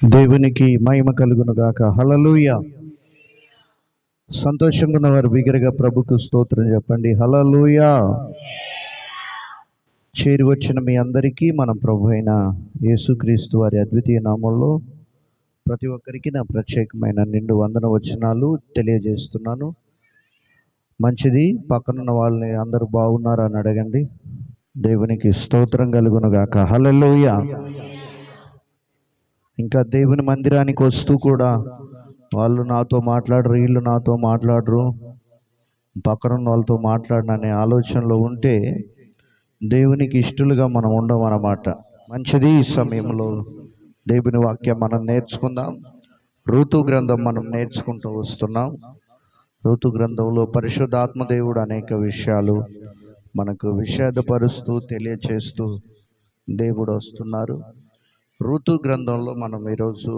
దేవునికి మహిమ కలుగును గాక. హల్లెలూయా. సంతోషంగా ఉన్నవారు బిగ్గరగా ప్రభుకు స్తోత్రం చెప్పండి. హల్లెలూయా. చేరి వచ్చిన మీ అందరికీ మన ప్రభు అయిన యేసుక్రీస్తు వారి అద్వితీయ నామంలో ప్రతి ఒక్కరికి నా ప్రత్యేకమైన నిండు వందన వచనాలు తెలియజేస్తున్నాను. మంచిది. పక్కనున్న వాళ్ళని అందరూ బాగున్నారా అని అడగండి. దేవునికి స్తోత్రం కలుగును గాక. హల్లెలూయా. ఇంకా దేవుని మందిరానికి వస్తూ కూడా వాళ్ళు నాతో మాట్లాడరు, వీళ్ళు నాతో మాట్లాడరు, పక్కన వాళ్ళతో మాట్లాడననే ఆలోచనలో ఉంటే దేవునికి ఇష్టలుగా మనం ఉండమన్నమాట. మంచిది. ఈ సమయంలో దేవుని వాక్యం మనం నేర్చుకుందాం. ఋతు గ్రంథం మనం నేర్చుకుంటూ వస్తున్నాం. ఋతు గ్రంథంలో పరిశుద్ధాత్మ దేవుడు అనేక విషయాలు మనకు విషాదపరుస్తూ తెలియచేస్తూ దేవుడు వస్తున్నారు. ఋతు గ్రంథంలో మనం ఈరోజు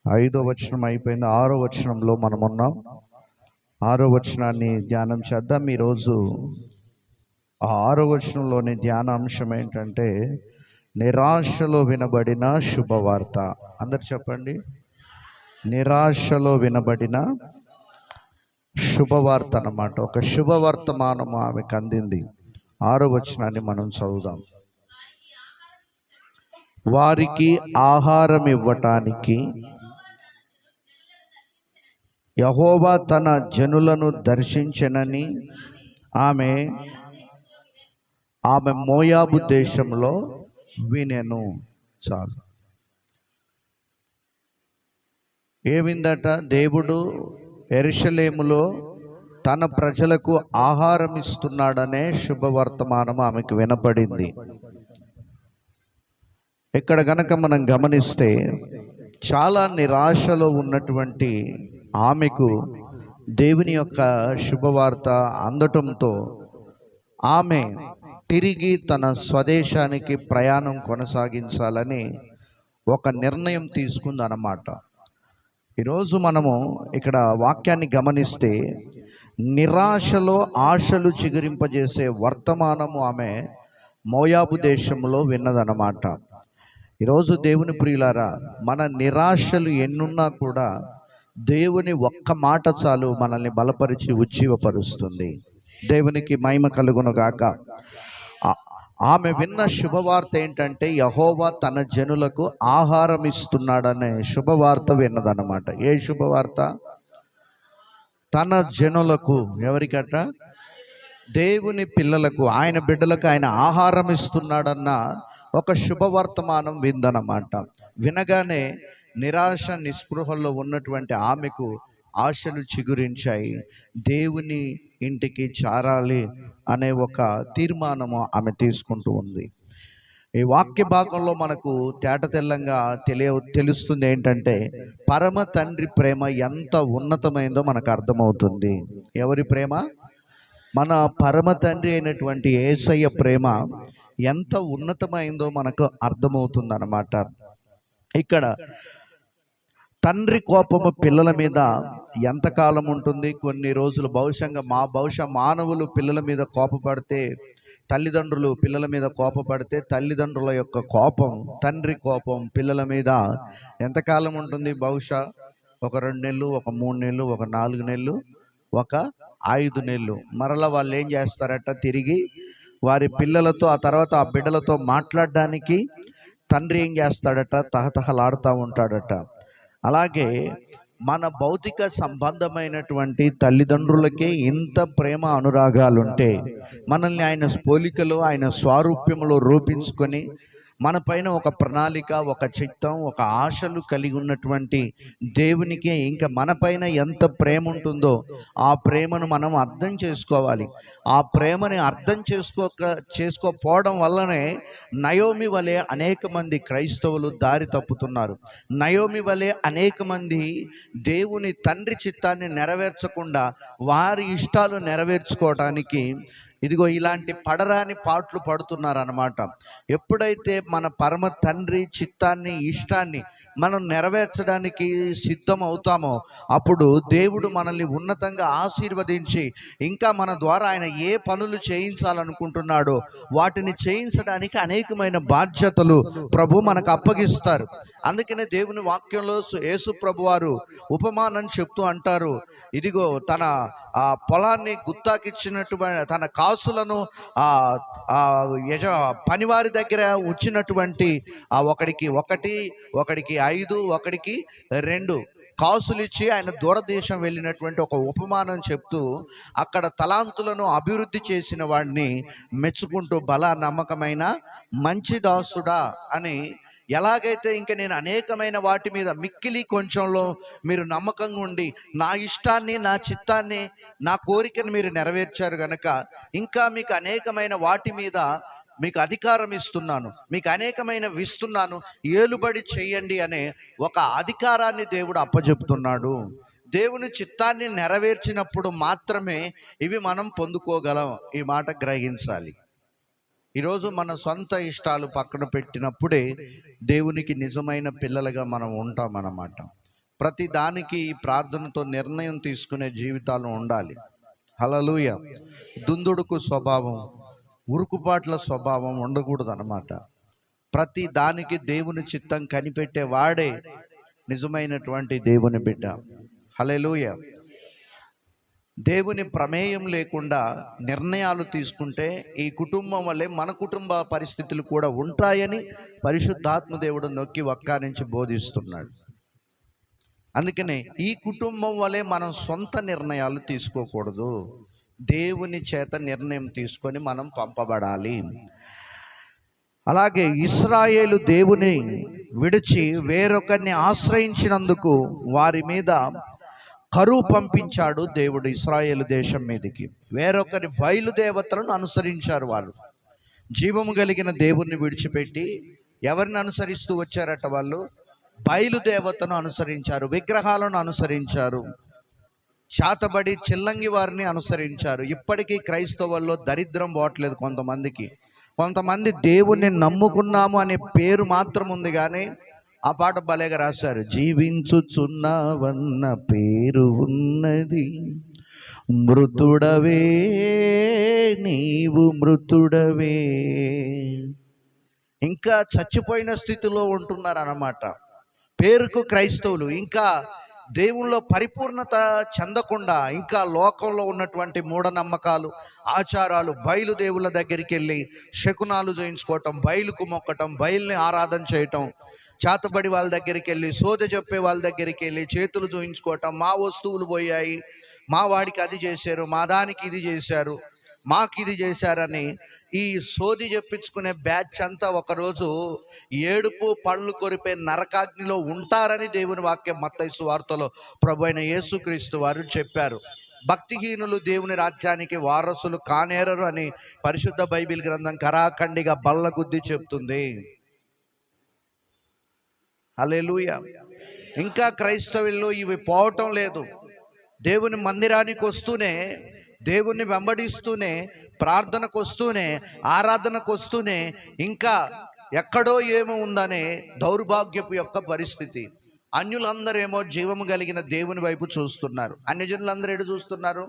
5వ వచనం అయిపోయింది, 6వ వచనంలో మనం ఉన్నాం. 6వ వచనాన్ని ధ్యానం చేద్దాం. ఈరోజు ఆ 6వ వచనంలోని ధ్యానాంశం ఏంటంటే నిరాశలో వినబడిన శుభవార్త. అందరు చెప్పండి. నిరాశలో వినబడిన శుభవార్త అన్నమాట. ఒక శుభవర్తమానము ఆమెకు అందింది. 6వ వచనాన్ని మనం చదువుదాం. వారికి ఆహారం ఇవ్వటానికి యెహోవా తన జనులను దర్శించెనని ఆమె మోయాబు దేశంలో వినెను. చాలు. ఏమిందట? దేవుడు యెరూషలేములో తన ప్రజలకు ఆహారం ఇస్తున్నాడనే శుభవర్తమానం ఆమెకు వినపడింది. ఇక్కడ గనక మనం గమనిస్తే చాలా నిరాశలో ఉన్నటువంటి ఆమెకు దేవుని యొక్క శుభవార్త అందటంతో ఆమె తిరిగి తన స్వదేశానికి ప్రయాణం కొనసాగించాలని ఒక నిర్ణయం తీసుకుందన్నమాట. ఈరోజు మనము ఇక్కడ వాక్యాన్ని గమనిస్తే నిరాశలో ఆశలు చిగురింపజేసే వర్తమానము ఆమె మోయాబు దేశంలో విన్నదన్నమాట. ఈరోజు దేవుని ప్రియులారా, మన నిరాశలు ఎన్నున్నా కూడా దేవుని ఒక్క మాట చాలు మనల్ని బలపరిచి ఉజ్జీవపరుస్తుంది. దేవునికి మహిమ కలుగును గాక. ఆమె విన్న శుభవార్త ఏంటంటే యెహోవా తన జనులకు ఆహారం ఇస్తున్నాడనే శుభవార్త విన్నదన్నమాట. ఏ శుభవార్త? తన జనులకు. ఎవరికట? దేవుని పిల్లలకు, ఆయన బిడ్డలకు ఆయన ఆహారం ఇస్తున్నాడన్న ఒక శుభవర్తమానం విందనమాట. వినగానే నిరాశ నిస్పృహల్లో ఉన్నటువంటి ఆమెకు ఆశలు చిగురించాయి. దేవుని ఇంటికి చేరాలి అనే ఒక తీర్మానము ఆమె తీసుకుంటూ ఉంది. ఈ వాక్య భాగంలో మనకు తేటతెల్లంగా తెలుస్తుంది ఏంటంటే పరమ తండ్రి ప్రేమ ఎంత ఉన్నతమైందో మనకు అర్థమవుతుంది. ఎవరి ప్రేమ? మన పరమ తండ్రి అయినటువంటి యేసయ్య ప్రేమ ఎంత ఉన్నతమైందో మనకు అర్థమవుతుంది అన్నమాట. ఇక్కడ తండ్రి కోపము పిల్లల మీద ఎంతకాలం ఉంటుంది? కొన్ని రోజులు. బహుశా మానవులు పిల్లల మీద కోపపడితే, తల్లిదండ్రులు పిల్లల మీద కోపపడితే తల్లిదండ్రుల యొక్క కోపం, తండ్రి కోపం పిల్లల మీద ఎంతకాలం ఉంటుంది? బహుశా ఒక 2 నెలలు, ఒక 3 నెలలు, ఒక 4 నెలలు, ఒక 5 నెలలు. మరలా వాళ్ళు ఏం చేస్తారట? తిరిగి వారి పిల్లలతో, ఆ తర్వాత ఆ బిడ్డలతో మాట్లాడడానికి తండ్రి ఏం చేస్తాడట? తహతహలాడుతూ ఉంటాడట. అలాగే మన భౌతిక సంబంధమైనటువంటి తల్లిదండ్రులకే ఇంత ప్రేమ అనురాగాలుంటే మనల్ని ఆయన పోలికలో, ఆయన స్వారూప్యంలో రూపించుకొని మన పైన ఒక ప్రణాళిక, ఒక చిత్తం, ఒక ఆశలు కలిగి ఉన్నటువంటి దేవునికి ఇంకా మన పైన ఎంత ప్రేమ ఉంటుందో ఆ ప్రేమను మనం అర్థం చేసుకోవాలి. ఆ ప్రేమని అర్థం చేసుకోకపోవడం వల్లనే నయోమి వలె అనేక మంది క్రైస్తవులు దారి తప్పుతున్నారు. నయోమి వలె అనేక మంది దేవుని తండ్రి చిత్తాన్ని నెరవేర్చకుండా వారి ఇష్టాలు నెరవేర్చుకోవడానికి ఇదిగో ఇలాంటి పడరాని పాటలు పడుతున్నారన్నమాట. ఎప్పుడైతే మన పరమ తండ్రి చిత్తాన్ని, ఇష్టాన్ని మనం నెరవేర్చడానికి సిద్ధం అవుతామో అప్పుడు దేవుడు మనల్ని ఉన్నతంగా ఆశీర్వదించి ఇంకా మన ద్వారా ఆయన ఏ పనులు చేయించాలనుకుంటున్నాడో వాటిని చేయించడానికి అనేకమైన బాధ్యతలు ప్రభు మనకు అప్పగిస్తారు. అందుకనే దేవుని వాక్యంలో యేసు ప్రభు వారు ఉపమానం చెప్తూ అంటారు, ఇదిగో తన పొలాన్ని గుత్తాకిచ్చినటువంటి తన కాసులను పనివారి దగ్గర వచ్చినటువంటి ఒకడికి 1, ఒకడికి 5, ఒకడికి 2 కాసులు ఇచ్చి ఆయన దూరదేశం వెళ్ళినటువంటి ఒక ఉపమానం చెప్తూ అక్కడ తలాంతులను అభివృద్ధి చేసిన వాడిని మెచ్చుకుంటూ బల నమ్మకమైన మంచి దాసుడా అని, ఎలాగైతే ఇంక నేను అనేకమైన వాటి మీద మిక్కిలి కొంచెంలో మీరు నమ్మకంగా ఉండి నా ఇష్టాన్ని, నా చిత్తాన్ని, నా కోరికను మీరు నెరవేర్చారు గనక ఇంకా మీకు అనేకమైన వాటి మీద మీకు అధికారం ఇస్తున్నాను, మీకు అనేకమైన ఇస్తున్నాను, ఏలుబడి చేయండి అనే ఒక అధికారాన్ని దేవుడు అప్పచెప్తున్నాడు. దేవుని చిత్తాన్ని నెరవేర్చినప్పుడు మాత్రమే ఇవి మనం పొందుకోగలం. ఈ మాట గ్రహించాలి. ఈరోజు మన సొంత ఇష్టాలు పక్కన పెట్టినప్పుడే దేవునికి నిజమైన పిల్లలుగా మనం ఉంటామన్నమాట. ప్రతి దానికి ప్రార్థనతో నిర్ణయం తీసుకునే జీవితాలు ఉండాలి. హల్లెలూయా. దుందుడుకు స్వభావం, ఉరుకుపాట్ల స్వభావం ఉండకూడదు అన్నమాట. ప్రతి దానికి దేవుని చిత్తం కనిపెట్టే వాడే నిజమైనటువంటి దేవుని బిడ్డ. హల్లెలూయా. దేవుని ప్రమేయం లేకుండా నిర్ణయాలు తీసుకుంటే ఈ కుటుంబం వల్లే మన కుటుంబ పరిస్థితులు కూడా ఉంటాయని పరిశుద్ధాత్మ దేవుడు నొక్కి వక్కారించి బోధిస్తున్నాడు. అందుకనే ఈ కుటుంబం వల్లే మనం సొంత నిర్ణయాలు తీసుకోకూడదు. దేవుని చేత నిర్ణయం తీసుకొని మనం పంపబడాలి. అలాగే ఇశ్రాయేలు దేవుని విడిచి వేరొకరిని ఆశ్రయించినందుకు వారి మీద కరువు పంపించాడు దేవుడు. ఇశ్రాయేలు దేశం మీదకి వేరొకరి బయలుదేవతలను అనుసరించారు. వాళ్ళు జీవము కలిగిన దేవుణ్ణి విడిచిపెట్టి ఎవరిని అనుసరిస్తూ వచ్చారట? వాళ్ళు బయలుదేవతను అనుసరించారు, విగ్రహాలను అనుసరించారు, శాతబడి చిల్లంగి వారిని అనుసరించారు. ఇప్పటికీ క్రైస్తవుల్లో దరిద్రం పోవట్లేదు. కొంతమంది దేవుణ్ణి నమ్ముకున్నాము అనే పేరు మాత్రం ఉంది, కానీ ఆ పాట భలేగా రాశారు. జీవించుచున్నావన్న పేరు ఉన్నది, మృతుడవే నీవు మృతుడవే. ఇంకా చచ్చిపోయిన స్థితిలో ఉంటున్నారు అన్నమాట. పేరుకు క్రైస్తవులు ఇంకా దేవుల్లో పరిపూర్ణత చెందకుండా ఇంకా లోకంలో ఉన్నటువంటి మూఢనమ్మకాలు, ఆచారాలు, బయలుదేవుల దగ్గరికి వెళ్ళి శకునాలు చేయించుకోవటం, బయలుకు మొక్కటం, బయలుని ఆరాధన చేయటం, చేతబడి వాళ్ళ దగ్గరికి వెళ్ళి, సోద చెప్పే వాళ్ళ దగ్గరికి వెళ్ళి చేతులు చూయించుకోవటం, మా వస్తువులు పోయాయి, మా వాడికి అది చేశారు, మా దానికి ఇది చేశారు, మాకు ఇది చేశారని ఈ సోది చెప్పించుకునే బ్యాచ్ అంతా ఒకరోజు ఏడుపు పళ్ళు కొరిపే నరకాగ్నిలో ఉంటారని దేవుని వాక్యం మత్తయి సువార్తలో ప్రభు అయిన యేసుక్రీస్తు వారు చెప్పారు. భక్తిహీనులు దేవుని రాజ్యానికి వారసులు కానేరరు అని పరిశుద్ధ బైబిల్ గ్రంథం కరాఖండిగా బల్లగుద్ది చెప్తుంది. హల్లెలూయా. ఇంకా క్రైస్తవుల్లో ఇవి పోవటం లేదు. దేవుని మందిరానికి వస్తూనే, దేవుణ్ణి వెంబడిస్తూనే, ప్రార్థనకు వస్తూనే, ఆరాధనకు వస్తూనే ఇంకా ఎక్కడో ఏమో ఉందనే దౌర్భాగ్యపు యొక్క పరిస్థితి. అన్యులందరేమో జీవము కలిగిన దేవుని వైపు చూస్తున్నారు. అన్యజనులందరూ ఎటు చూస్తున్నారు?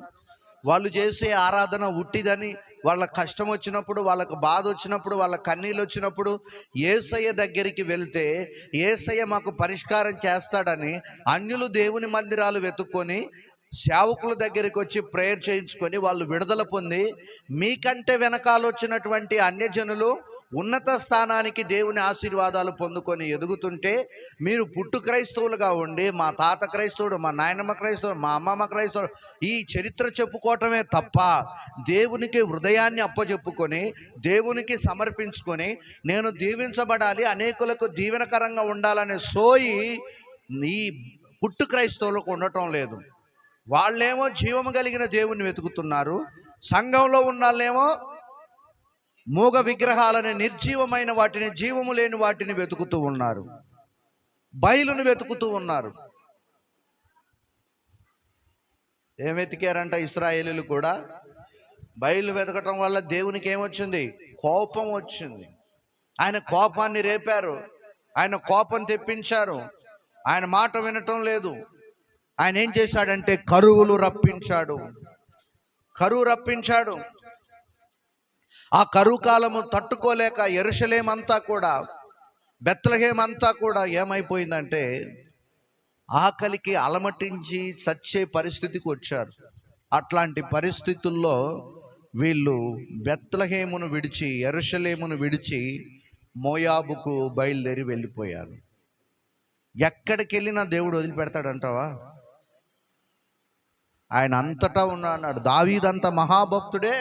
వాళ్ళు చేసే ఆరాధన ఉట్టిదని, వాళ్ళ కష్టం వచ్చినప్పుడు, వాళ్ళకు బాధ వచ్చినప్పుడు, వాళ్ళ కన్నీళ్ళు వచ్చినప్పుడు యేసయ్య దగ్గరికి వెళ్తే యేసయ్య మాకు పరిష్కారం చేస్తాడని అన్యులు దేవుని మందిరాలు వెతుక్కొని సేవకుల దగ్గరికి వచ్చి ప్రేయర్ చేయించుకొని వాళ్ళు విడుదల పొంది, మీకంటే వెనకాల వచ్చినటువంటి అన్యజనులు ఉన్నత స్థానానికి దేవుని ఆశీర్వాదాలు పొందుకొని ఎదుగుతుంటే మీరు పుట్టు క్రైస్తవులుగా ఉండి మా తాత క్రైస్తవుడు, మా నాయనమ్మ క్రైస్తవుడు, మా అమ్మమ్మ క్రైస్తవుడు ఈ చరిత్ర చెప్పుకోవటమే తప్ప దేవునికి హృదయాన్ని అప్పచెప్పుకొని దేవునికి సమర్పించుకొని నేను దీవించబడాలి, అనేకులకు దీవెనకరంగా ఉండాలనే సోయి ఈ పుట్టు క్రైస్తవులకు ఉండటం లేదు. వాళ్ళేమో జీవము కలిగిన దేవుని వెతుకుతున్నారు, సంఘంలో ఉన్నాళ్ళేమో మూగ విగ్రహాలని, నిర్జీవమైన వాటిని, జీవము లేని వాటిని వెతుకుతూ ఉన్నారు, బయలును వెతుకుతూ ఉన్నారు. ఏం వెతికారంట ఇశ్రాయేలీలు కూడా? బయలు వెతకటం వల్ల దేవునికి ఏమొచ్చింది? కోపం వచ్చింది. ఆయన కోపాన్ని రేపారు, ఆయన కోపం తెప్పించారు. ఆయన మాట వినటం లేదు. ఆయన ఏం చేశాడంటే కరువు రప్పించాడు. ఆ కరువు కాలము తట్టుకోలేక యెరూషలేము అంతా కూడా, బెత్లెహేము అంతా కూడా ఏమైపోయిందంటే ఆకలికి అలమటించి చచ్చే పరిస్థితికి వచ్చారు. అట్లాంటి పరిస్థితుల్లో వీళ్ళు బెత్లెహేమును విడిచి, యెరూషలేమును విడిచి మోయాబుకు బయలుదేరి వెళ్ళిపోయారు. ఎక్కడికి వెళ్ళినా దేవుడు వదిలిపెడతాడంటావా? ఆయన అంతటా ఉన్నాడు. దావీదంత మహాభక్తుడే.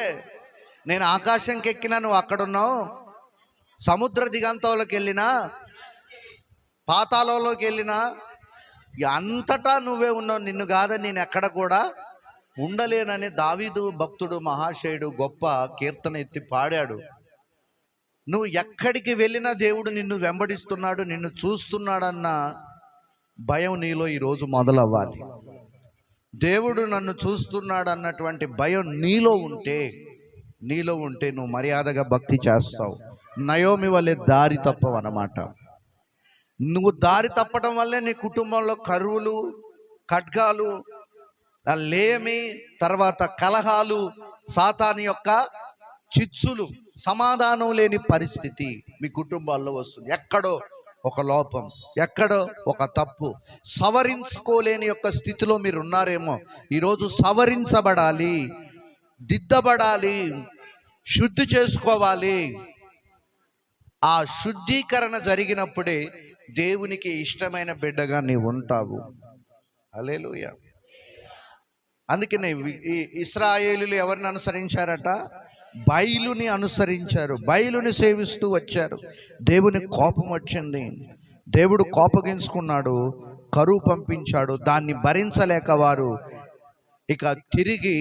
నేను ఆకాశంకి ఎక్కినా నువ్వు అక్కడున్నావు, సముద్ర దిగంతంలోకి వెళ్ళినా, పాతాళంలోకి వెళ్ళినా అంతటా నువ్వే ఉన్నావు, నిన్ను కాదని నేను ఎక్కడ కూడా ఉండలేనని దావీదు భక్తుడు, మహాశయుడు గొప్ప కీర్తన ఎత్తి పాడాడు. నువ్వు ఎక్కడికి వెళ్ళినా దేవుడు నిన్ను వెంబడిస్తున్నాడు, నిన్ను చూస్తున్నాడన్న భయం నీలో ఈరోజు మొదలవ్వాలి. దేవుడు నన్ను చూస్తున్నాడు అన్నటువంటి భయం నీలో ఉంటే నువ్వు మర్యాదగా భక్తి చేస్తావు. నయోమి వల్లే దారి తప్పవు అన్నమాట. నువ్వు దారి తప్పడం వల్లే నీ కుటుంబంలో కరువులు, ఖడ్గాలు, లేమి, తర్వాత కలహాలు, సాతాను యొక్క చిచ్చులు, సమాధానం లేని పరిస్థితి మీ కుటుంబాల్లో వస్తుంది. ఎక్కడో ఒక లోపం, ఎక్కడో ఒక తప్పు, సవరించుకోలేని యొక్క స్థితిలో మీరు ఉన్నారేమో. ఈరోజు సవరించబడాలి, దిద్దబడాలి, శుద్ధి చేసుకోవాలి. ఆ శుద్ధీకరణ జరిగినప్పుడే దేవునికి ఇష్టమైన బిడ్డగా నీవు ఉంటావు. హల్లెలూయా. అందుకనే ఇశ్రాయేలీయులు ఎవరిని అనుసరించారట? బయలుని అనుసరించారు, బయలుని సేవిస్తూ వచ్చారు. దేవుని కోపం వచ్చింది, దేవుడు కోపగించుకున్నాడు, కరువు పంపించాడు. దాన్ని భరించలేక వారు ఇక తిరిగి,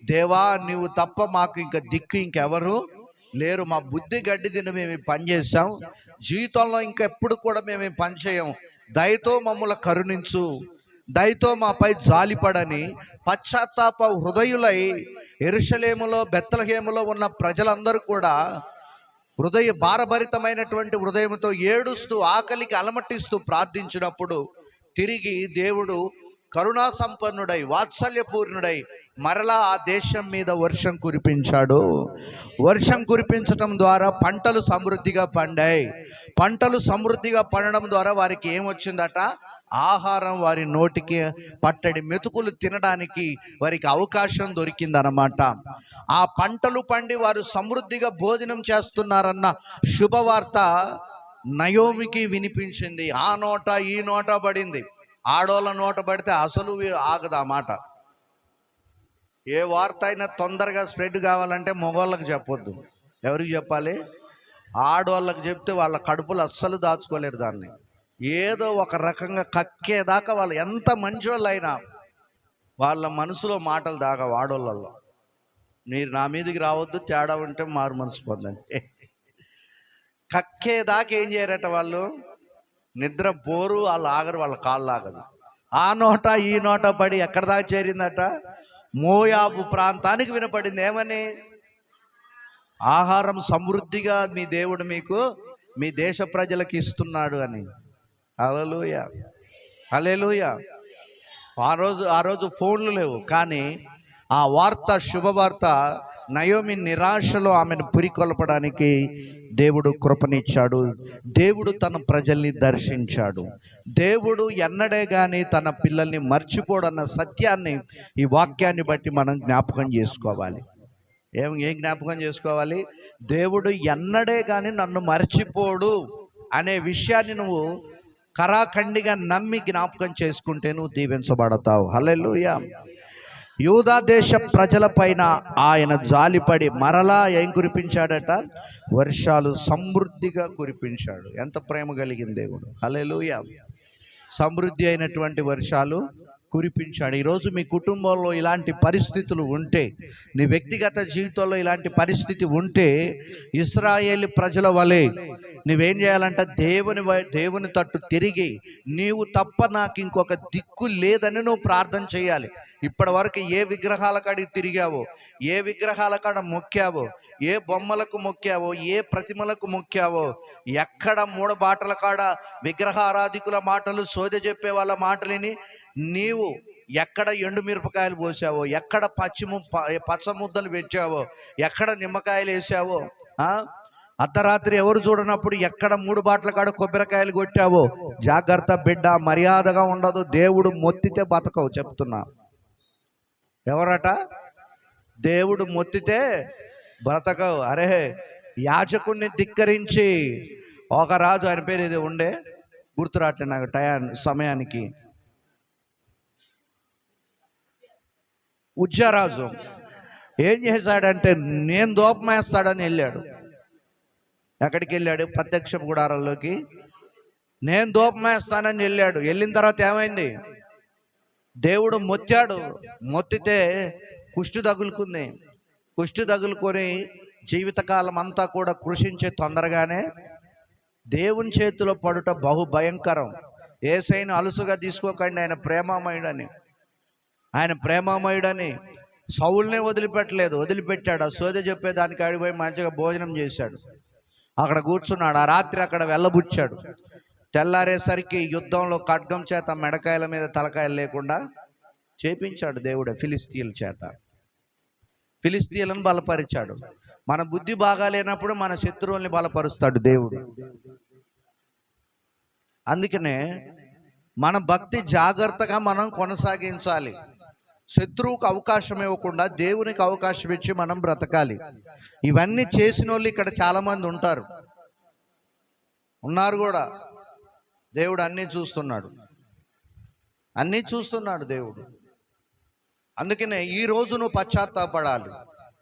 దేవా నీవు తప్ప మాకు ఇంకా దిక్కు ఇంకెవరు లేరు, మా బుద్ధి గడ్డి తిని మేము పని చేసాం, జీవితంలో ఇంకెప్పుడు కూడా మేము పని చేయం, దయతో మమ్మల్ని కరుణించు, దయతో మాపై జాలిపడని పశ్చాత్తాప హృదయులై యెరూషలేములో, బెత్లెహేములో ఉన్న ప్రజలందరూ కూడా భారభరితమైనటువంటి హృదయంతో ఏడుస్తూ, ఆకలికి అలమటిస్తూ ప్రార్థించినప్పుడు తిరిగి దేవుడు కరుణా సంపన్నుడై, వాత్సల్యపూర్ణుడై మరలా ఆ దేశం మీద వర్షం కురిపించాడు. వర్షం కురిపించటం ద్వారా పంటలు సమృద్ధిగా పండాయి. పంటలు సమృద్ధిగా పండడం ద్వారా వారికి ఏమొచ్చిందట? ఆహారం, వారి నోటికి పట్టడి మెతుకులు తినడానికి వారికి అవకాశం దొరికిందన్నమాట. ఆ పంటలు పండి వారు సమృద్ధిగా భోజనం చేస్తున్నారన్న శుభవార్త నయోమికి వినిపించింది. ఆ నోట ఈ నోట పడింది. ఆడోళ్ళ నోట పడితే అసలు ఆగదు ఆ మాట. ఏ వార్త అయినా తొందరగా స్ప్రెడ్ కావాలంటే మగవాళ్ళకి చెప్పొద్దు. ఎవరికి చెప్పాలి? ఆడవాళ్ళకి చెప్తే వాళ్ళ కడుపులు అస్సలు దాచుకోలేరు. దాన్ని ఏదో ఒక రకంగా కక్కేదాకా వాళ్ళు ఎంత మంచోళ్ళు అయినా వాళ్ళ మనసులో మాటలు దాకా ఆడోళ్ళల్లో. మీరు నా మీదకి రావద్దు, తేడా ఉంటే మారు మనసు పొందండి. కక్కేదాకా ఏం చేయరట వాళ్ళు? నిద్ర పోరు, వాళ్ళు ఆగరు, వాళ్ళ కాళ్ళు ఆగదు. ఆ నోట ఈ నోట పడి ఎక్కడ దాకా చేరిందట? మోయాబు ప్రాంతానికి వినపడింది. ఏమని? ఆహారం సమృద్ధిగా మీ దేవుడు మీకు, మీ దేశ ప్రజలకు ఇస్తున్నాడు అని. హల్లెలూయా, హల్లెలూయా. ఆ రోజు ఫోన్లు లేవు, కానీ ఆ వార్త, శుభవార్త నయోమి నిరాశలో ఆమెను పురికొల్పడానికి దేవుడు కృపనిచ్చాడు. దేవుడు తన ప్రజల్ని దర్శించాడు. దేవుడు ఎన్నడే కానీ తన పిల్లల్ని మర్చిపోడన్న సత్యాన్ని ఈ వాక్యాన్ని బట్టి మనం జ్ఞాపకం చేసుకోవాలి. ఏం జ్ఞాపకం చేసుకోవాలి? దేవుడు ఎన్నడే కానీ నన్ను మర్చిపోడు అనే విషయాన్ని నువ్వు కరాఖండిగా నమ్మి జ్ఞాపకం చేసుకుంటే నువ్వు దీవించబడతావు. హల్లెలూయా. యూదా దేశ ప్రజల పైన ఆయన జాలిపడి మరలా ఏం కురిపించాడట? వర్షాలు సమృద్ధిగా కురిపించాడు. ఎంత ప్రేమ కలిగిన దేవుడు. హల్లెలూయా. సమృద్ధి అయినటువంటి వర్షాలు కురిపించాడు. ఈరోజు మీ కుటుంబంలో ఇలాంటి పరిస్థితులు ఉంటే, నీ వ్యక్తిగత జీవితంలో ఇలాంటి పరిస్థితి ఉంటే, ఇశ్రాయేలు ప్రజల వలె నువ్వేం చేయాలంట, దేవుని తట్టు తిరిగి నీవు తప్ప నాకు ఇంకొక దిక్కు లేదని నువ్వు ప్రార్థన చేయాలి. ఇప్పటి వరకు ఏ విగ్రహాల కాడికి తిరిగావో, ఏ విగ్రహాల కాడ మొక్కావో, ఏ బొమ్మలకు మొక్కావో, ఏ ప్రతిమలకు మొక్కావో, ఎక్కడ మూడబాటల కాడ విగ్రహారాధికుల మాటలు, సోదె చెప్పే వాళ్ళ మాటలని నీవు ఎక్కడ ఎండు మిరపకాయలు పోసావో, ఎక్కడ పచ్చ ముద్దలు పెట్టావో, ఎక్కడ నిమ్మకాయలు వేసావో, అర్ధరాత్రి ఎవరు చూడనప్పుడు ఎక్కడ 3 బాటల కాడ కొబ్బరికాయలు కొట్టావో, జాగ్రత్త బిడ్డ, మర్యాదగా ఉండదు. దేవుడు మొత్తితే బతకవు చెప్తున్నా. ఎవరట? దేవుడు మొత్తితే బ్రతకవు. అరే, యాజకుడిని ధిక్కరించి ఒక రాజు, ఆయన పేరు ఇది ఉండే, గుర్తురాట్లే నాకు సమయానికి, ఉజ్జారాజు ఏం చేశాడంటే, నేను దూపమేస్తాడని వెళ్ళాడు. ఎక్కడికి వెళ్ళాడు? ప్రత్యక్ష గుడారంలోకి నేను దూపమేస్తానని వెళ్ళాడు. వెళ్ళిన తర్వాత ఏమైంది? దేవుడు మొత్తాడు. మొత్తితే కుష్టి తగులుకుంది. కుష్టి తగులుకొని జీవితకాలం అంతా కూడా కృషించే తొందరగానే దేవుని చేతిలో పడుట బహు భయంకరం. యేసయ్యను అలుసుగా తీసుకోకండి, ఆయన ప్రేమమయుడని. ఆయన ప్రేమమయుడని సౌలునే వదిలిపెట్టాడు. ఆ సోదె చెప్పేదానికి ఆడిపోయి మంచిగా భోజనం చేశాడు, అక్కడ కూర్చున్నాడు. ఆ రాత్రి అక్కడ వెళ్ళబుచ్చాడు. తెల్లారేసరికి యుద్ధంలో ఖడ్గం చేత మెడకాయల మీద తలకాయలు లేకుండా చేపించాడు దేవుడే ఫిలిస్తీయుల చేత. ఫిలిస్తీయులను బలపరిచాడు. మన బుద్ధి బాగాలేనప్పుడు మన శత్రువుల్ని బలపరుస్తాడు దేవుడు. అందుకనే మన భక్తి జాగ్రత్తగా మనం కొనసాగించాలి. శత్రువుకు అవకాశం ఇవ్వకుండా దేవునికి అవకాశం ఇచ్చి మనం బ్రతకాలి. ఇవన్నీ చేసిన వాళ్ళు ఇక్కడ చాలామంది ఉన్నారు కూడా. దేవుడు అన్నీ చూస్తున్నాడు దేవుడు. అందుకనే ఈరోజు నువ్వు పశ్చాత్తాపడాలి,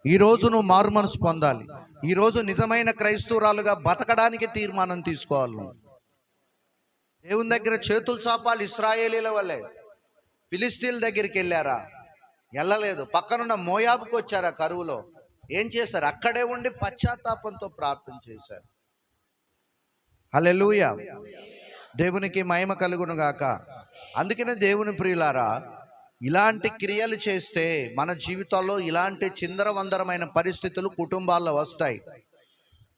ఈరోజు నువ్వు మారు మనసు పొందాలి, ఈరోజు నిజమైన క్రైస్తవురాలుగా బతకడానికి తీర్మానం తీసుకోవాలి. దేవుని దగ్గర చేతులు చాపాలి. ఇశ్రాయేలీల వల్లే ఫిలిస్తీన్ల దగ్గరికి వెళ్ళారా? వెళ్ళలేదు. పక్కనున్న మోయాబుకు వచ్చారా? కరువులో ఏం చేశారు? అక్కడే ఉండి పశ్చాత్తాపంతో ప్రార్థన చేశారు. హల్లెలూయా, దేవునికి మహిమ కలుగును గాక. అందుకనే దేవుని ప్రియులారా, ఇలాంటి క్రియలు చేస్తే మన జీవితాల్లో ఇలాంటి చిందరవందరమైన పరిస్థితులు కుటుంబాల్లో వస్తాయి.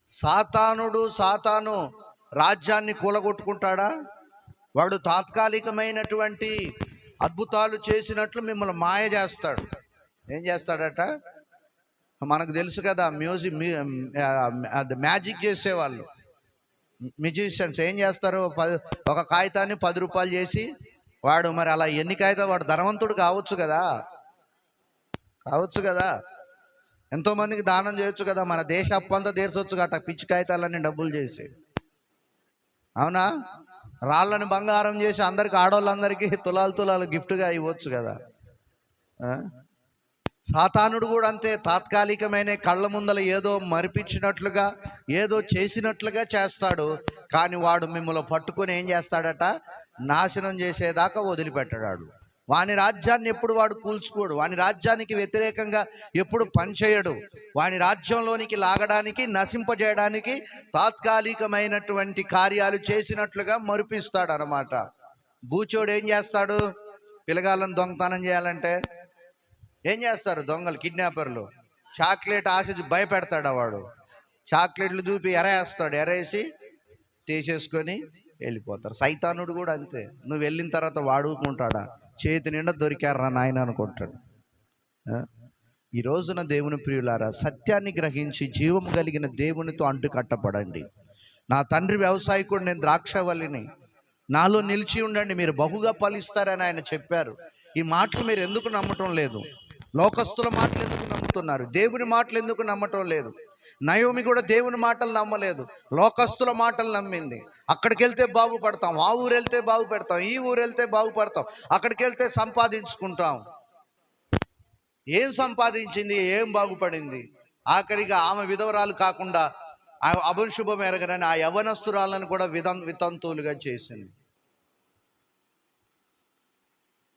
సాతాను రాజ్యాన్ని కూలగొట్టుకుంటాడా? వాడు తాత్కాలికమైనటువంటి అద్భుతాలు చేసినట్లు మిమ్మల్ని మాయ చేస్తాడు. ఏం చేస్తాడట? మనకు తెలుసు కదా, మ్యాజిక్ చేసేవాళ్ళు, మ్యూజిషియన్స్ ఏం చేస్తారు? ఒక కాగితాన్ని 10 రూపాయలు చేసి, వాడు మరి అలా ఎన్ని కాగితాలు, వాడు ధనవంతుడు కావచ్చు కదా, ఎంతోమందికి దానం చేయొచ్చు కదా, మన దేశ అప్పంతా తీర్చొచ్చు గట పిచ్చి కాగితాలన్నీ డబ్బులు చేసి. అవునా? రాళ్ళని బంగారం చేసి అందరికి, ఆడవాళ్ళందరికీ తులాలు గిఫ్ట్గా ఇవ్వచ్చు కదా. సాతానుడు కూడా అంతే. తాత్కాలికమైన కళ్ళ ముందల ఏదో మరిపించినట్లుగా, ఏదో చేసినట్లుగా చేస్తాడు. కానీ వాడు మిమ్మల్ని పట్టుకొని ఏం చేస్తాడట? నాశనం చేసేదాకా వదిలిపెట్టాడు. వాని రాజ్యాన్ని ఎప్పుడు వాడు కూల్చుకోడు. వాని రాజ్యానికి వ్యతిరేకంగా ఎప్పుడు పనిచేయడు. వాని రాజ్యంలోనికి లాగడానికి, నశింపజేయడానికి తాత్కాలికమైనటువంటి కార్యాలు చేసినట్లుగా మరిపిస్తాడు అన్నమాట. బూచోడు ఏం చేస్తాడు? పిల్లగాళ్ళని దొంగతనం చేయాలంటే ఏం చేస్తారు దొంగలు, కిడ్నాపర్లు? చాక్లెట్ ఆశించి భయపెడతాడు. వాడు చాక్లెట్లు చూపి ఎరేస్తాడు, ఎరేసి తీసేసుకొని వెళ్ళిపోతారు. సైతానుడు కూడా అంతే. నువ్వు వెళ్ళిన తర్వాత వాడుకుంటాడా? చేతి నిండా దొరికారా నాయన అనుకుంటాడు. ఈ రోజున దేవుని ప్రియులారా, సత్యాన్ని గ్రహించి జీవం కలిగిన దేవునితో అంటు కట్టబడండి. నా తండ్రి వ్యవసాయకుడు, నేను ద్రాక్షవల్లిని, నాలో నిలిచి ఉండండి, మీరు బహుగా ఫలిస్తారని ఆయన చెప్పారు. ఈ మాటలు మీరు ఎందుకు నమ్మటం లేదు? లోకస్తుల మాటలు ఎందుకు నమ్ముతున్నారు? దేవుని మాటలు ఎందుకు నమ్మటం లేదు? నయోమి కూడా దేవుని మాటలు నమ్మలేదు, లోకస్తుల మాటలు నమ్మింది. అక్కడికి వెళ్తే బాగుపడతాం, ఆ ఊరు వెళ్తే బాగుపడతాం, ఈ ఊరు వెళ్తే బాగుపడతాం, అక్కడికి వెళ్తే సంపాదించుకుంటాం. ఏం సంపాదించింది? ఏం బాగుపడింది? ఆఖరిగా ఆమె విధవరాలు కాకుండా అభంశుభం ఎరగనని ఆ యవనస్తురాలను కూడా వితంతువులుగా చేసింది.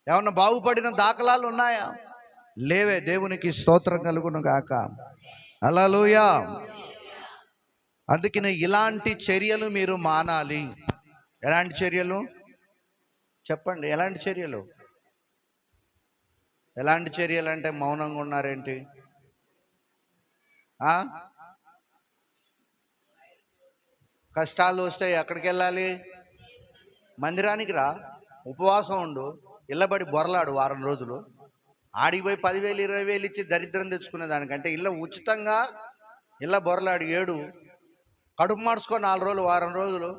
ఏమన్నా బాగుపడిన దాఖలాలు ఉన్నాయా? లేవే. దేవునికి స్తోత్రం కలుగును గాక. హల్లెలూయా. అందుకనే ఇలాంటి చర్యలు మీరు మానాలి. ఎలాంటి చర్యలు చెప్పండి? ఎలాంటి చర్యలు? ఎలాంటి చర్యలు అంటే మౌనంగా ఉన్నారేంటి? కష్టాలు వస్తే ఎక్కడికి వెళ్ళాలి? మందిరానికి రా, ఉపవాసం ఉండు, ఇళ్ళబడి బొరలాడు వారం రోజులు. ఆడికి పోయి 10,000 20,000 ఇచ్చి దరిద్రం తెచ్చుకునే దానికంటే ఇళ్ళ ఉచితంగా ఇళ్ళ బొరలాడు ఏడు, కడుపు మార్చుకో 4 రోజులు వారం రోజులు.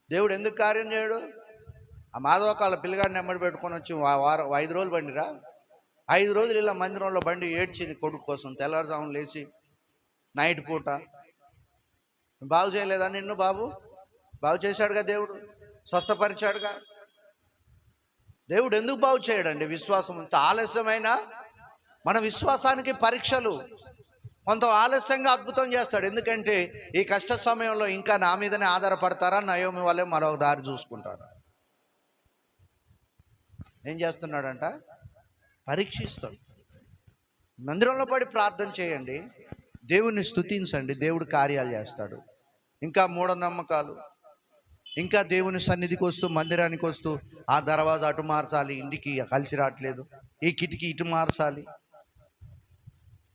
దేవుడు ఎందుకు కార్యం చేయడు? ఆ మాధవకాల పిల్లగాడిని నెమ్మడి పెట్టుకొని వచ్చి 5 రోజులు బండిరా, 5 రోజులు ఇలా మందిరంలో బండి ఏడ్చింది కొడుకు కోసం. తెల్లారుజామున లేచి నైట్ పూట బాగు చేయలేదా నిన్ను? బాగు చేశాడుగా దేవుడు, స్వస్థపరిచాడుగా. దేవుడు ఎందుకు బాగు చేయడండి? విశ్వాసం ఇంత ఆలస్యమైనా మన విశ్వాసానికి పరీక్షలు. కొంత ఆలస్యంగా అద్భుతం చేస్తాడు. ఎందుకంటే ఈ కష్ట సమయంలో ఇంకా నా మీదనే ఆధారపడతారా, నయోమి వాళ్ళే మరొక దారి చూసుకుంటారా? ఏం చేస్తున్నాడంట? పరీక్షిస్తాడు. మందిరంలో పడి ప్రార్థన చేయండి, దేవుణ్ణి స్తుతించండి, దేవుడు కార్యాలు చేస్తాడు. ఇంకా మూఢనమ్మకాలు, ఇంకా దేవుని సన్నిధికి వస్తూ మందిరానికి వస్తూ ఆ దర్వాజా అటు మార్చాలి, ఇంటికి కలిసి రావట్లేదు, ఈ కిటికీ ఇటు మార్చాలి.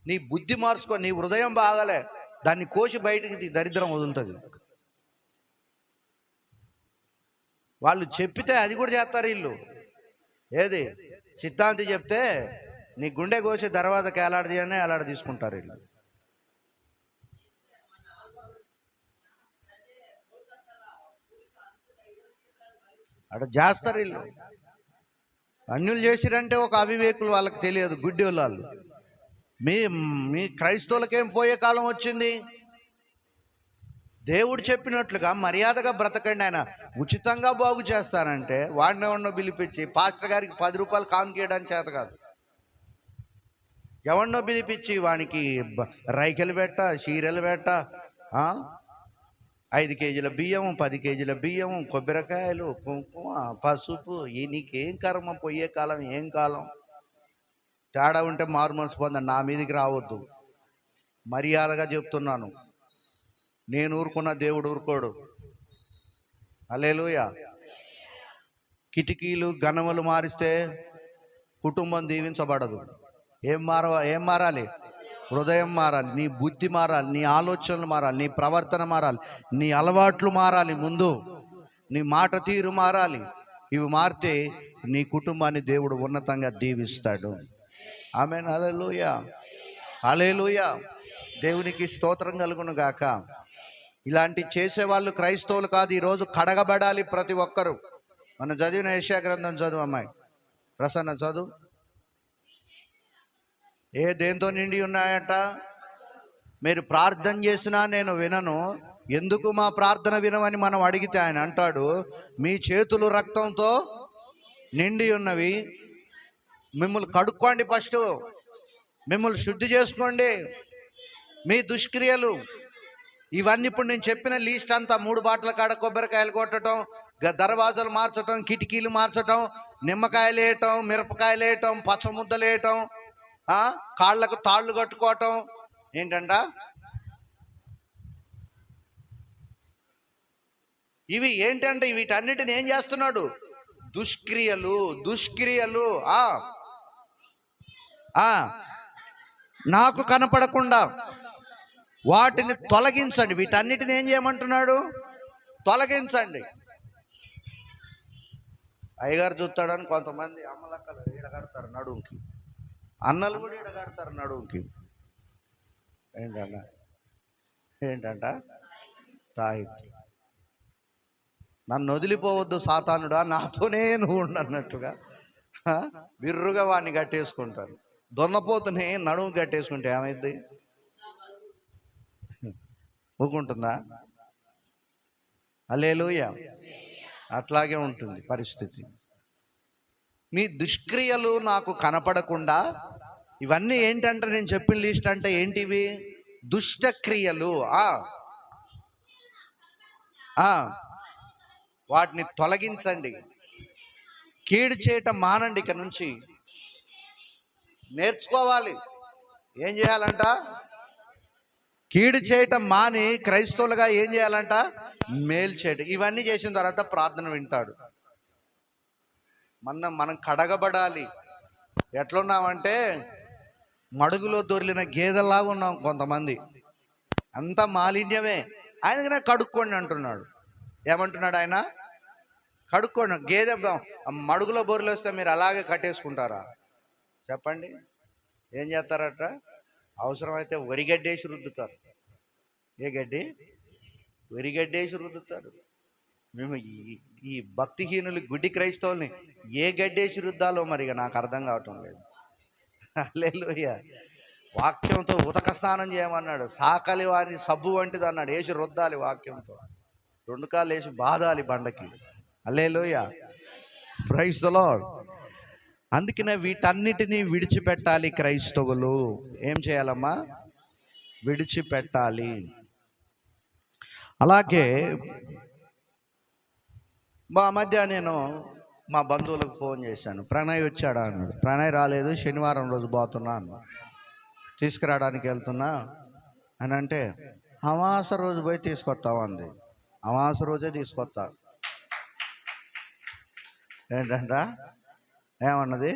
నీ బుద్ధి మార్చుకో. నీ హృదయం బాగాలే, దాన్ని కోసి బయటికి దరిద్రం వదులుతుంది. వాళ్ళు చెప్పితే అది కూడా చేస్తారు వీళ్ళు. ఏది సిద్ధాంతి చెప్తే నీ గుండె కోసి దర్వాజాకి ఎలాడదీయనే ఎలాడ తీసుకుంటారు వీళ్ళు. అక్కడ చేస్తారు వీళ్ళు. అన్యులు చేసిరంటే ఒక అవివేకులు, వాళ్ళకి తెలియదు, గుడ్డి వాళ్ళు. మీ క్రైస్తవులకేం పోయే కాలం వచ్చింది? దేవుడు చెప్పినట్లుగా మర్యాదగా బ్రతకండి. ఆయన ఉచితంగా బాగు చేస్తానంటే వాడిని ఎవరినో పిలిపించి పాస్టర్ గారికి 10 రూపాయలు కానుకేయడానికి చేత కాదు. ఎవరినో పిలిపించి వానికి రైకెలు పెట్ట, చీరలు పెట్ట, 5 కేజీల బియ్యం, 10 కేజీల బియ్యం, కొబ్బరికాయలు, కుంకుమ, పసుపు. నీకేం కర్మ? పోయే కాలం ఏం కాలం? తేడా ఉంటే మారు మనసు పొందండి, నా మీదికి రావద్దు. మర్యాదగా చెప్తున్నాను. నేను ఊరుకున్న, దేవుడు ఊరుకోడు. హల్లెలూయా. కిటికీలు గణములు మారిస్తే కుటుంబం దీవించబడదు. ఏం మారాలి? హృదయం మారాలి, నీ బుద్ధి మారాలి, నీ ఆలోచనలు మారాలి, నీ ప్రవర్తన మారాలి, నీ అలవాట్లు మారాలి, ముందు నీ మాట తీరు మారాలి. ఇవి మారితే నీ కుటుంబాన్ని దేవుడు ఉన్నతంగా దీవిస్తాడు. ఆమేన్. హల్లెలూయా, హల్లెలూయా. దేవునికి స్తోత్రం కలుగును గాక. ఇలాంటి చేసేవాళ్ళు క్రైస్తవులు కాదు. ఈరోజు కడగబడాలి ప్రతి ఒక్కరు. మనం చదివిన యెషయా గ్రంథం చదువు అమ్మాయి, ప్రసన్న చదువు. దేంతో నిండి ఉన్నాయట? మీరు ప్రార్థన చేసినా నేను వినను, ఎందుకు మా ప్రార్థన వినవని మనం అడిగితే ఆయన అంటాడు, మీ చేతులు రక్తంతో నిండి ఉన్నవి, మిమ్మల్ని కడుక్కోండి, ఫస్ట్ మిమ్మల్ని శుద్ధి చేసుకోండి. మీ దుష్క్రియలు ఇవన్నీ ఇప్పుడు నేను చెప్పిన లీస్ట్ అంతా, 3 బాటల కాడ కొబ్బరికాయలు కొట్టడం, దర్వాజాలు మార్చటం, కిటికీలు మార్చటం, నిమ్మకాయలు వేయటం, మిరపకాయలు వేయటం, పచ్చముద్దలు వేయటం, కాళ్ళకు తాళ్ళు కట్టుకోవటం. ఏంటంట ఇవి? ఏంటంటే వీటన్నిటిని ఏం చేస్తున్నాడు? దుష్క్రియలు నాకు కనపడకుండా వాటిని తొలగించండి. వీటన్నిటిని ఏం చేయమంటున్నాడు? తొలగించండి. అయ్యగారు చూస్తాడని కొంతమంది అమ్మలక్కలు ఈడగడతారు నడుముకి, అన్నలు కూడా ఈడగడతారు నడుముకి. ఏంటంట తాయిత్తు. నన్ను వదిలిపోవద్దు సాతానుడా, నాతోనే నువ్వు ఉండన్నట్టుగా బిర్రుగా వాడిని కట్టేసుకుంటారు. దున్నపోతుని నడుము కట్టేసుకుంటే ఏమైంది? ఊకుంటుందా? హల్లెలూయా. అట్లాగే ఉంటుంది పరిస్థితి. మీ దుష్క్రియలు నాకు కనపడకుండా, ఇవన్నీ ఏంటంటే నేను చెప్పిన లిస్ట్ అంటే ఏంటివి? దుష్టక్రియలు. వాటిని తొలగించండి. కీడు చేయటం మానండి. ఇక నుంచి నేర్చుకోవాలి. ఏం చేయాలంట? కీడు చేయటం మాని క్రైస్తవులుగా ఏం చేయాలంట? మేలు చేయటం. ఇవన్నీ చేసిన తర్వాత ప్రార్థన వింటాడు. మనం కడగబడాలి. ఎట్లున్నామంటే మడుగులో దొర్లిన గేదెలాగా ఉన్నాం కొంతమంది. అంతా మాలిన్యమే. ఆయనకనే కడుక్కోండి అంటున్నాడు. ఏమంటున్నాడు ఆయన? కడుక్కోండి. గేదె మడుగులో బొర్రెలు వస్తే మీరు అలాగే కట్టేసుకుంటారా? చెప్పండి. ఏం చేస్తారట? అవసరమైతే వరిగడ్డేసి రుద్దుతారు. ఏ గడ్డి? వరిగడ్డేసి రుద్దుతారు. మేము ఈ భక్తిహీనులు, గుడ్డి క్రైస్తవుల్ని ఏ గడ్డేసి రుద్దాలో మరి నాకు అర్థం కావటం లేదు. హల్లెలూయా. వాక్యంతో ఉతక స్నానం చేయమన్నాడు. సాకలి వారిని సబ్బు వంటిది అన్నాడు. వేసి రుద్దాలి వాక్యంతో. 2 కాళ్ళు వేసి బాదాలి బండకి. హల్లెలూయా. Praise the lord. అందుకనే వీటన్నిటినీ విడిచిపెట్టాలి క్రైస్తవులు. ఏం చేయాలమ్మా? విడిచిపెట్టాలి. అలాగే మా మధ్య నేను మా బంధువులకు ఫోన్ చేశాను. ప్రణయ్ వచ్చాడా అన్నాడు. ప్రణయ్ రాలేదు, శనివారం రోజు పోతున్నా అన్నా. తీసుకురావడానికి వెళ్తున్నా అని అంటే, అమావాస రోజు పోయి తీసుకొస్తావు అంది. అమావాస రోజే తీసుకొస్తా. ఏంటంట? ఏమన్నది?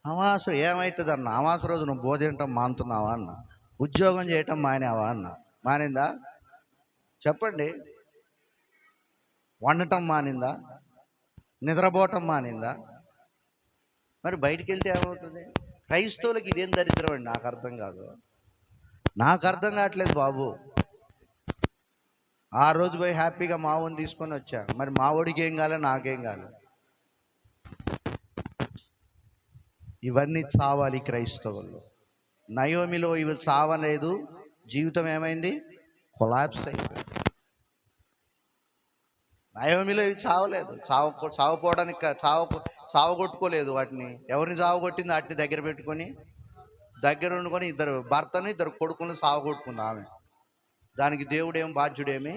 అమావాస ఏమవుతుంది అన్న? అమావాస రోజు నువ్వు భోజనం మానుతున్నావా అన్న. ఉద్యోగం చేయటం మానేవా అన్న. మానిందా? చెప్పండి. వండటం మానిందా? నిద్రపోవటం మానిందా? మరి బయటికి వెళ్తే ఏమవుతుంది? క్రైస్తవులకి ఇదేం దరిద్రం అండి? నాకు అర్థం కాదు. నాకు అర్థం కావట్లేదు బాబు. ఆ రోజు పోయి హ్యాపీగా మావోని తీసుకొని వచ్చా. మరి మావోడికి ఏం కాలే, నాకేం కాలే. ఇవన్నీ చావాలి క్రైస్తవులు. నయోమిలో ఇవి చావలేదు. జీవితం ఏమైంది? కొలాప్స్ అయిపోయింది. నయోమిలో ఇవి చావలేదు. చావపోవడానికి చావగొట్టుకోలేదు వాటిని. ఎవరిని చావగొట్టింది? వాటిని దగ్గర పెట్టుకొని దగ్గర వండుకొని ఇద్దరు భర్తను ఇద్దరు కొడుకుని సావగొట్టుకుంది ఆమె. దానికి దేవుడేం బాధ్యుడేమి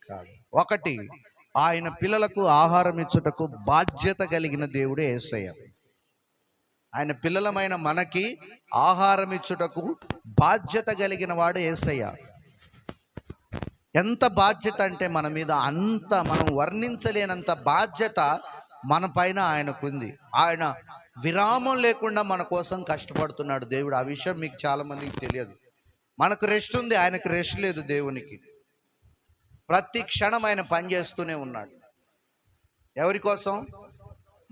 కాదు. ఒకటి, ఆయన పిల్లలకు ఆహారం ఇచ్చుటకు బాధ్యత కలిగిన దేవుడే యేసయ్య. ఆయన పిల్లలమైన మనకి ఆహారం ఇచ్చుటకు బాధ్యత కలిగిన వాడు యేసయ్య. ఎంత బాధ్యత అంటే మన మీద అంత మనం వర్ణించలేనంత బాధ్యత మన పైన ఆయనకుంది. ఆయన విరామం లేకుండా మన కోసం కష్టపడుతున్నాడు దేవుడు. ఆ విషయం మీకు చాలా మందికి తెలియదు. మనకు రెస్ట్ ఉంది, ఆయనకు రెస్ట్ లేదు. దేవునికి ప్రతి క్షణం ఆయన పనిచేస్తూనే ఉన్నాడు. ఎవరి కోసం?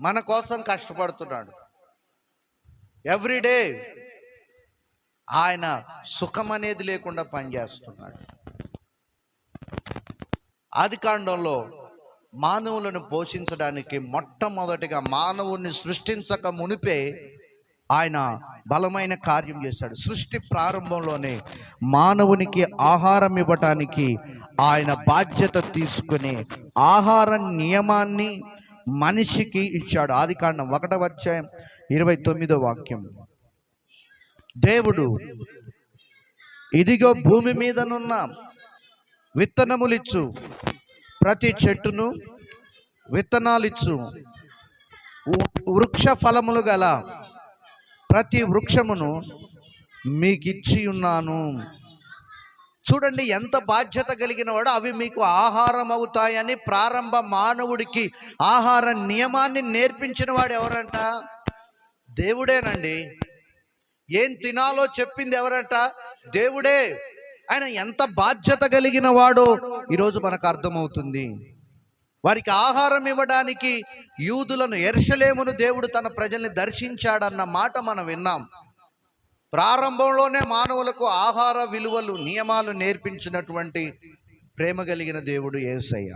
మన కోసం కష్టపడుతున్నాడు. ఎవ్రీడే ఆయన సుఖం అనేది లేకుండా పనిచేస్తున్నాడు. ఆదికాండంలో మానవులను పోషించడానికి మొట్టమొదటిగా మానవుని సృష్టించక మునిపే ఆయన బలమైన కార్యం చేశాడు. సృష్టి ప్రారంభంలోనే మానవునికి ఆహారం ఇవ్వటానికి ఆయన బాధ్యత తీసుకుని ఆహార నియమాన్ని మనిషికి ఇచ్చాడు. ఆదికాండం 1:29 దేవుడు, ఇదిగో భూమి మీదనున్న విత్తనములిచ్చు ప్రతి చెట్టును విత్తనాలిచ్చు వృక్ష ఫలములు గల ప్రతి వృక్షమును మీకిచ్చి ఉన్నాను. చూడండి ఎంత బాధ్యత కలిగిన వాడు. అవి మీకు ఆహారం అవుతాయని ప్రారంభ మానవుడికి ఆహార నియమాన్ని నేర్పించిన వాడు ఎవరంట? దేవుడేనండి. ఏం తినాలో చెప్పింది ఎవరంట? దేవుడే. ఆయన ఎంత బాధ్యత కలిగిన వాడో ఈరోజు మనకు అర్థమవుతుంది. వారికి ఆహారం ఇవ్వడానికి యూదులను, యెరూషలేమును దేవుడు తన ప్రజల్ని దర్శించాడన్న మాట మనం విన్నాం. ప్రారంభంలోనే మానవులకు ఆహార విలువలు, నియమాలు నేర్పించినటువంటి ప్రేమ కలిగిన దేవుడు యేసయ్య.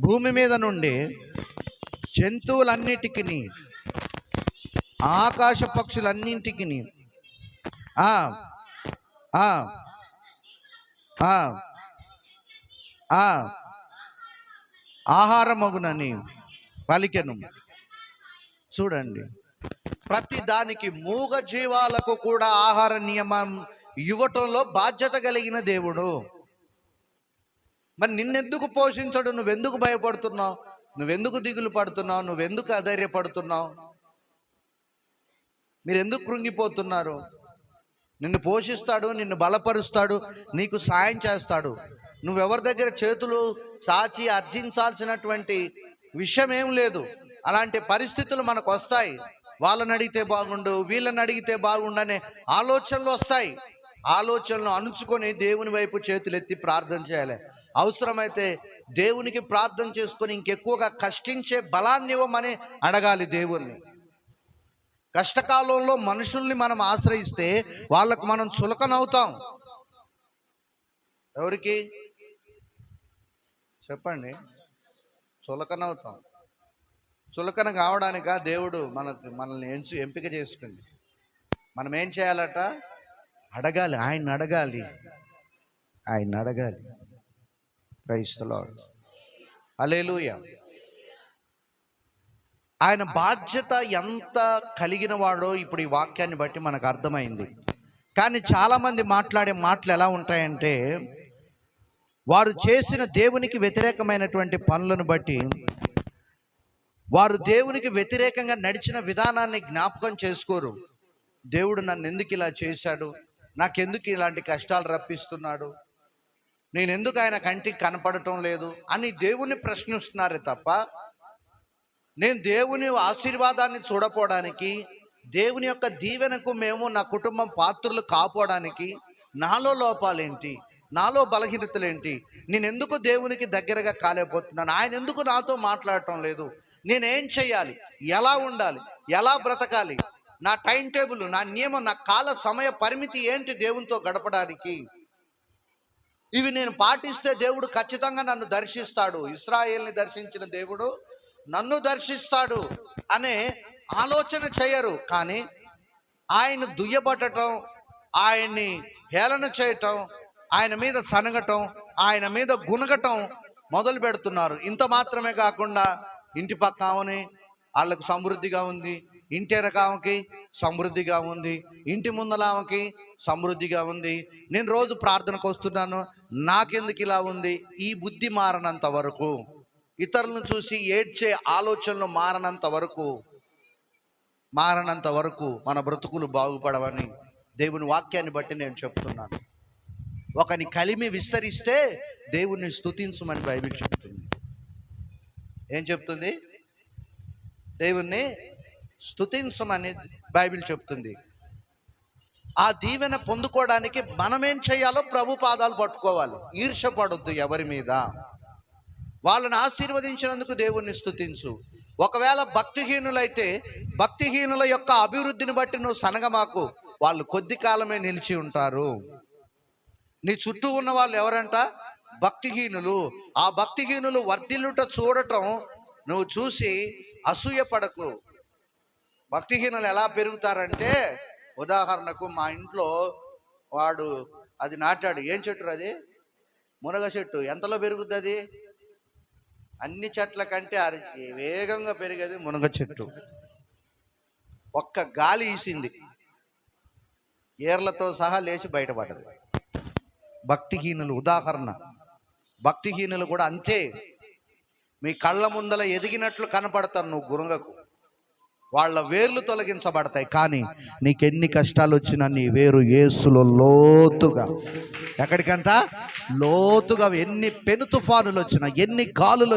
భూమి మీద నుండి జంతువులన్నిటికీ, ఆకాశ పక్షులన్నింటికి ఆహారమగునని పలికెను. చూడండి, ప్రతి దానికి, మూగ జీవాలకు కూడా ఆహార నియమం ఇవ్వటంలో బాధ్యత కలిగిన దేవుడు. మరి నిన్నెందుకు పోషించడు? నువ్వెందుకు భయపడుతున్నావు? నువ్వెందుకు దిగులు పడుతున్నావు? నువ్వెందుకు అధైర్యపడుతున్నావు? మీరు ఎందుకు కృంగిపోతున్నారు? నిన్ను పోషిస్తాడు, నిన్ను బలపరుస్తాడు, నీకు సాయం చేస్తాడు. నువ్వెవరి దగ్గర చేతులు చాచి అర్జించాల్సినటువంటి విషయం ఏం లేదు. అలాంటి పరిస్థితులు మనకు వస్తాయి. వాళ్ళని అడిగితే బాగుండు, వీళ్ళని అడిగితే బాగుండనే ఆలోచనలు వస్తాయి. ఆలోచనలు అణుచుకొని దేవుని వైపు చేతులు ఎత్తి ప్రార్థన చేయాలి. అవసరమైతే దేవునికి ప్రార్థన చేసుకొని ఇంకెక్కువగా కష్టించే బలాన్ని ఇవ్వమని అడగాలి దేవుణ్ణి. కష్టకాలంలో మనుషుల్ని మనం ఆశ్రయిస్తే వాళ్ళకు మనం చులకనవుతాం. ఎవరికి చెప్పండి? చులకనవుతాం. చులకన కావడానిక దేవుడు మనల్ని ఎంపిక చేసుకుంది. మనం ఏం చేయాలట? అడగాలి, ఆయన అడగాలి. Praise the lord. హల్లెలూయా. ఆయన బాధ్యత ఎంత కలిగిన వాడో ఇప్పుడు ఈ వాక్యాన్ని బట్టి మనకు అర్థమైంది. కానీ చాలామంది మాట్లాడే మాటలు ఎలా ఉంటాయంటే, వారు చేసిన దేవునికి వ్యతిరేకమైనటువంటి పనులను బట్టి, వారు దేవునికి వ్యతిరేకంగా నడిచిన విధానాన్ని జ్ఞాపకం చేసుకోరు. దేవుడు నన్ను ఎందుకు ఇలా చేశాడు, నాకెందుకు ఇలాంటి కష్టాలు రప్పిస్తున్నాడు, నేను ఎందుకు ఆయన కంటికి కనపడటం లేదు అని దేవుణ్ణి ప్రశ్నిస్తున్నారే తప్ప, నేను దేవుని ఆశీర్వాదాన్ని చూడపోవడానికి, దేవుని యొక్క దీవెనకు మేము నా కుటుంబం పాత్రలు కాపోవడానికి నాలో లోపాలేంటి, నాలో బలహీనతలేంటి, నేను ఎందుకు దేవునికి దగ్గరగా కాలేకపోతున్నాను, ఆయన ఎందుకు నాతో మాట్లాడటం లేదు, నేనేం చేయాలి, ఎలా ఉండాలి, ఎలా బ్రతకాలి, నా టైం టేబుల్, నా నియమం, నా కాల సమయ పరిమితి ఏంటి దేవునితో గడపడానికి, ఇవి నేను పాటిస్తే దేవుడు ఖచ్చితంగా నన్ను దర్శిస్తాడు, ఇశ్రాయేల్ని దర్శించిన దేవుడు నన్ను దర్శిస్తాడు అనే ఆలోచన చేయరు. కానీ ఆయన దుయ్యబట్టడం, ఆయన్ని హేళన చేయటం, ఆయన మీద సనగటం, ఆయన మీద గునగటం మొదలు పెడుతున్నారు. ఇంత మాత్రమే కాకుండా ఇంటి పక్క ఆమెని వాళ్ళకు సమృద్ధిగా ఉంది, ఇంటి వెనకామెకి సమృద్ధిగా ఉంది, ఇంటి ముందలామెకి సమృద్ధిగా ఉంది, నేను రోజు ప్రార్థనకు వస్తున్నాను, నాకెందుకు ఇలా ఉంది, ఈ బుద్ధి మారనంత వరకు, ఇతరులను చూసి ఏడ్చే ఆలోచనలు మారనంత వరకు మన బ్రతుకులు బాగుపడవని దేవుని వాక్యాన్ని బట్టి నేను చెప్తున్నాను. ఒకని కలిమి విస్తరిస్తే దేవుణ్ణి స్తుతించమని బైబిల్ చెప్తుంది. ఏం చెప్తుంది? దేవుణ్ణి స్తుతించమని బైబిల్ చెప్తుంది. ఆ దీవెన పొందుకోవడానికి మనమేం చేయాలో ప్రభు పాదాలు పట్టుకోవాలి. ఈర్ష్యపడొద్దు ఎవరి మీద. వాళ్ళని ఆశీర్వదించినందుకు దేవుణ్ణి స్తుతించు. ఒకవేళ భక్తిహీనులైతే భక్తిహీనుల యొక్క అభివృద్ధిని బట్టి నువ్వు సనగమాకు, వాళ్ళు కొద్ది కాలమే నిలిచి ఉంటారు. నీ చుట్టూ ఉన్న వాళ్ళు ఎవరంట? భక్తిహీనులు. ఆ భక్తిహీనులు వర్ధిల్లుట చూడటం నువ్వు చూసి అసూయపడకు. భక్తిహీనులు ఎలా పెరుగుతారంటే, ఉదాహరణకు మా ఇంట్లో వాడు అది నాటాడు. ఏం చెట్టు అది? మునగ చెట్టు. ఎంతలో పెరుగుద్ది అది? అన్ని చెట్ల కంటే వేగంగా పెరిగేది మునగ చెట్టు. ఒక్క గాలి ఈసింది, ఏర్లతో సహా లేచి బయటపడ్డది. భక్తిహీనులు ఉదాహరణ. భక్తిహీనులు కూడా అంతే. మీ కళ్ళ ముందల ఎదిగినట్లు కనపడతారు, నువ్వు గురుంగకు. వాళ్ళ వేర్లు తొలగించబడతాయి, కానీ నీకెన్ని కష్టాలు వచ్చినా నీ వేరు యేసులో లోతుగా, ఎక్కడికంత లోతుగా, ఎన్ని పెను తుఫానులు వచ్చినా, ఎన్ని గాలులు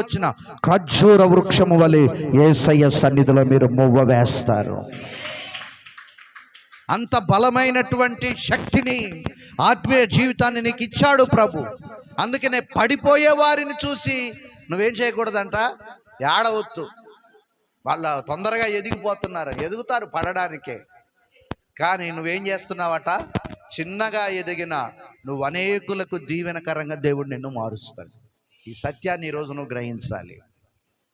వచ్చినా ఖర్జూర వృక్షము వలె యేసయ్య సన్నిధిలో మీరు మువ్వ వేస్తారు. అంత బలమైనటువంటి శక్తిని, ఆత్మీయ జీవితాన్ని నీకు ఇచ్చాడు ప్రభు. అందుకనే పడిపోయే వారిని చూసి నువ్వేం చేయకూడదంట? ఏడవద్దు. వాళ్ళ తొందరగా ఎదుగుతారు పడడానికే. కానీ నువ్వేం చేస్తున్నావట? చిన్నగా ఎదిగిన నువ్వు అనేకులకు దీవెనకరంగా దేవుడు నిన్ను మారుస్తాడు. ఈ సత్యాన్ని ఈరోజు నువ్వు గ్రహించాలి.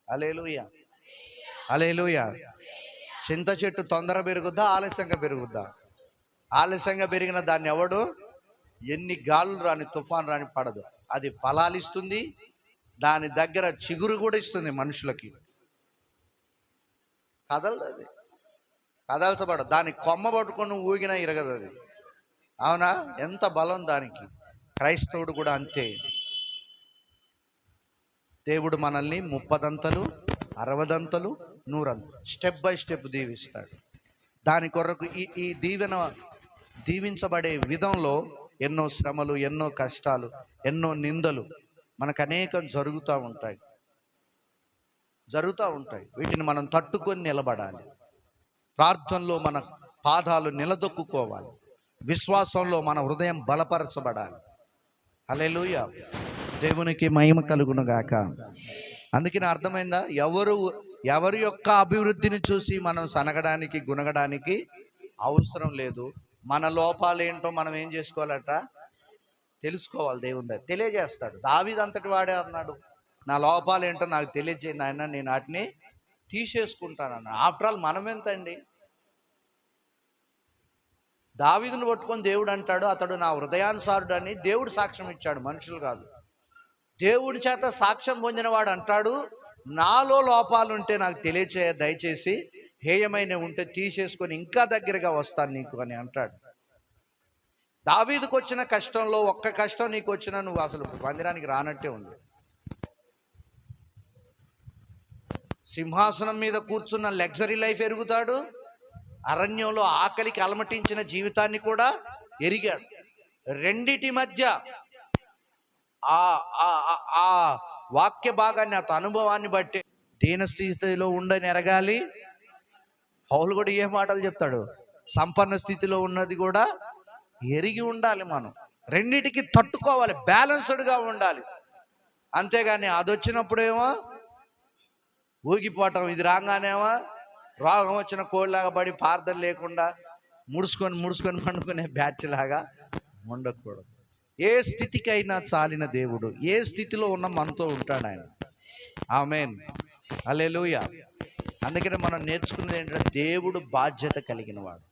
హల్లెలూయా, హల్లెలూయా. చింత చెట్టు తొందర పెరుగుద్దా, ఆలస్యంగా పెరుగుద్దా? ఆలస్యంగా పెరిగిన దాన్ని ఎవడు, ఎన్ని గాలులు రాని, తుఫాను రాని పడదు. అది ఫలాలు ఇస్తుంది, దాని దగ్గర చిగురు కూడా ఇస్తుంది మనుషులకి. కదలదు, అది కదల్చబడదు. దాని కొమ్మ పట్టుకొని ఊగినా ఇరగదు అది. అవునా? ఎంత బలం దానికి. క్రైస్తవుడు కూడా అంతే. దేవుడు మనల్ని 30 దంతలు 60 100, స్టెప్ బై స్టెప్ దీవిస్తాడు. దాని కొరకు ఈ దీవించబడే విధంలో ఎన్నో శ్రమలు, ఎన్నో కష్టాలు, ఎన్నో నిందలు మనకు అనేకం జరుగుతూ ఉంటాయి. వీటిని మనం తట్టుకొని నిలబడాలి. ప్రార్థనలో మన పాదాలు నిలదొక్కుకోవాలి. విశ్వాసంలో మన హృదయం బలపరచబడాలి. హల్లెలూయా, దేవునికి మహిమ కలుగును గాక. అందుకని అర్థమైందా? ఎవరి యొక్క అభివృద్ధిని చూసి మనం సనగడానికి, గునగడానికి అవసరం లేదు. మన లోపాలు ఏంటో మనం ఏం చేసుకోవాలట? తెలుసుకోవాలి. దేవుని తెలియజేస్తాడు. దావీదు అంతటి వాడే అన్నాడు, నా లోపాలు ఏంటో నాకు తెలియజేయండి ఆయన, నేను వాటిని తీసేసుకుంటానన్న. ఆఫ్టర్ ఆల్ మనం ఎంతండి? దావీదును పట్టుకొని దేవుడు అంటాడు, అతడు నా హృదయానుసారుడు అని దేవుడు సాక్ష్యం ఇచ్చాడు, మనుషులు కాదు. దేవుడి చేత సాక్ష్యం పొందినవాడు అంటాడు, నాలో లోపాలుంటే నాకు తెలియచేయ, దయచేసి హేయమైన ఉంటే తీసేసుకొని ఇంకా దగ్గరగా వస్తాను నీకు అని అంటాడు. దావీదుకు వచ్చిన కష్టంలో ఒక్క కష్టం నీకు వచ్చినా నువ్వు అసలు మందిరానికి రానట్టే ఉంది. సింహాసనం మీద కూర్చున్న లగ్జరీ లైఫ్ ఎరుగుతాడు, అరణ్యంలో ఆకలికి అలమటించిన జీవితాన్ని కూడా ఎరిగాడు. రెండిటి మధ్య ఆ వాక్య భాగాన్ని, ఆ అనుభవాన్ని బట్టి దీనస్థితిలో ఉండని ఎరగాలి. పౌలు కూడా ఏ మాటలు చెప్తాడు? సంపన్న స్థితిలో ఉన్నది కూడా ఎరిగి ఉండాలి. మనం రెండిటికి తట్టుకోవాలి, బ్యాలెన్స్డ్గా ఉండాలి. అంతేగాని అది వచ్చినప్పుడేమో ఊగిపోవటం, ఇది రాగానేమో రోగం వచ్చిన కోళ్ళలాగా పడి ప్రార్థన లేకుండా ముడుచుకొని పండుకునే బ్యాచ్ లాగా ఉండకూడదు. ఏ స్థితికైనా చాలిన దేవుడు ఏ స్థితిలో ఉన్న మనతో ఉంటాడు ఆయన. ఆమేన్, హల్లెలూయా. అందుకనే మనం నేర్చుకున్నది ఏంటంటే దేవుడు బాధ్యత కలిగిన వాడు.